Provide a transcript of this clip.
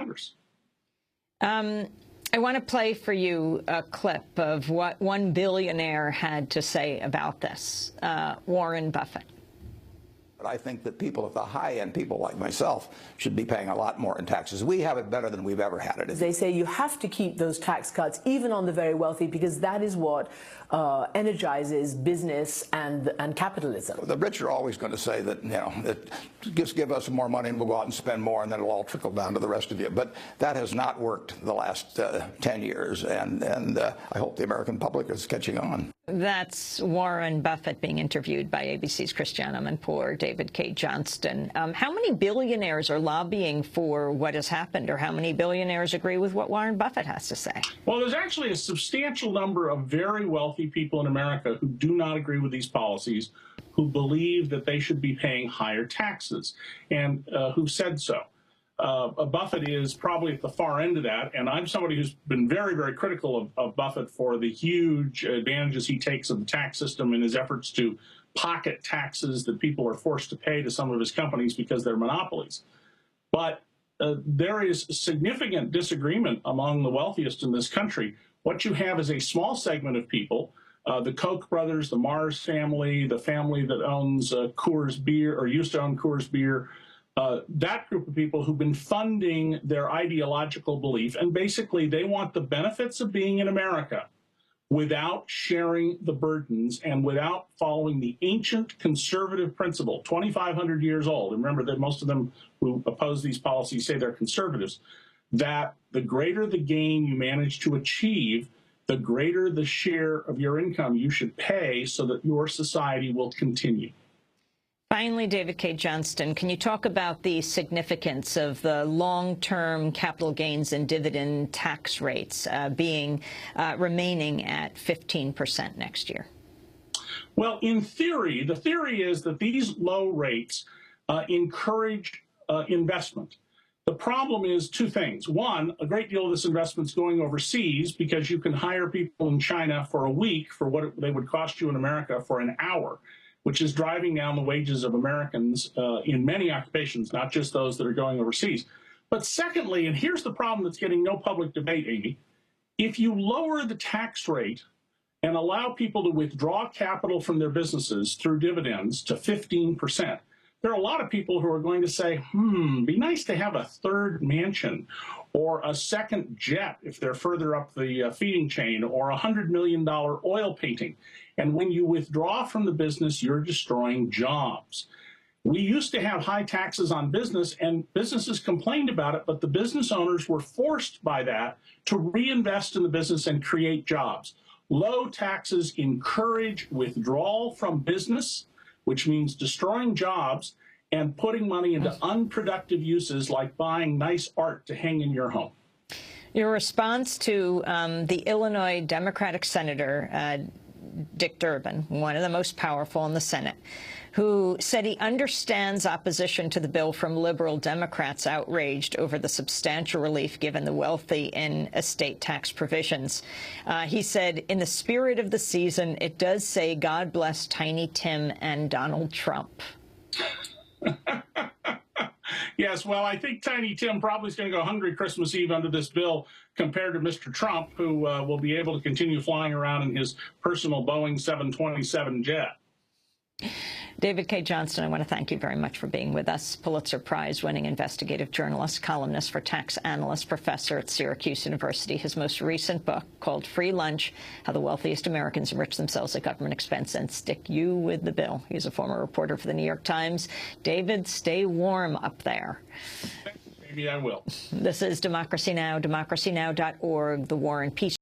Congress. I want to play for you a clip of what one billionaire had to say about this, Warren Buffett. But I think that people at the high end, people like myself, should be paying a lot more in taxes. We have it better than we've ever had it. They say you have to keep those tax cuts, even on the very wealthy, because that is what energizes business and capitalism. The rich are always going to say that, that just give us more money and we'll go out and spend more, and then it'll all trickle down to the rest of you. But that has not worked the last 10 years, and I hope the American public is catching on. That's Warren Buffett being interviewed by ABC's Christiane Amanpour, David Cay Johnston. How many billionaires are lobbying for what has happened, or how many billionaires agree with what Warren Buffett has to say? Well, there's actually a substantial number of very wealthy people in America who do not agree with these policies, who believe that they should be paying higher taxes, and who said so. Buffett is probably at the far end of that, and I'm somebody who's been very, very critical of Buffett for the huge advantages he takes of the tax system in his efforts to pocket taxes that people are forced to pay to some of his companies because they're monopolies. But there is significant disagreement among the wealthiest in this country. What you have is a small segment of people, the Koch brothers, the Mars family, the family that owns Coors Beer, or used to own Coors Beer, that group of people who've been funding their ideological belief, and basically they want the benefits of being in America without sharing the burdens and without following the ancient conservative principle, 2,500 years old. And remember that most of them who oppose these policies say they're conservatives, that the greater the gain you manage to achieve, the greater the share of your income you should pay so that your society will continue. Finally, David Cay Johnston, can you talk about the significance of the long-term capital gains and dividend tax rates remaining at 15% next year? Well, in theory, the theory is that these low rates encourage investment. The problem is two things. One, a great deal of this investment is going overseas because you can hire people in China for a week for what they would cost you in America for an hour, which is driving down the wages of Americans in many occupations, not just those that are going overseas. But secondly, and here's the problem that's getting no public debate, Amy, if you lower the tax rate and allow people to withdraw capital from their businesses through dividends to 15%, there are a lot of people who are going to say, be nice to have a third mansion or a second jet if they're further up the feeding chain, or a $100 million oil painting. And when you withdraw from the business, you're destroying jobs. We used to have high taxes on business, and businesses complained about it, but the business owners were forced by that to reinvest in the business and create jobs. Low taxes encourage withdrawal from business, which means destroying jobs and putting money into unproductive uses like buying nice art to hang in your home. Your response to the Illinois Democratic Senator, Dick Durbin, one of the most powerful in the Senate, who said he understands opposition to the bill from liberal Democrats outraged over the substantial relief given the wealthy in estate tax provisions. He said, in the spirit of the season, it does say, God bless Tiny Tim and Donald Trump. Yes, well, I think Tiny Tim probably is going to go hungry Christmas Eve under this bill compared to Mr. Trump, who will be able to continue flying around in his personal Boeing 727 jet. David Cay Johnston, I want to thank you very much for being with us. Pulitzer Prize-winning investigative journalist, columnist for tax analyst, professor at Syracuse University. His most recent book, called Free Lunch, How the Wealthiest Americans Enrich Themselves at Government Expense and Stick You with the Bill. He's a former reporter for the New York Times. David, stay warm up there. Maybe I will. This is Democracy Now!, democracynow.org, The War and Peace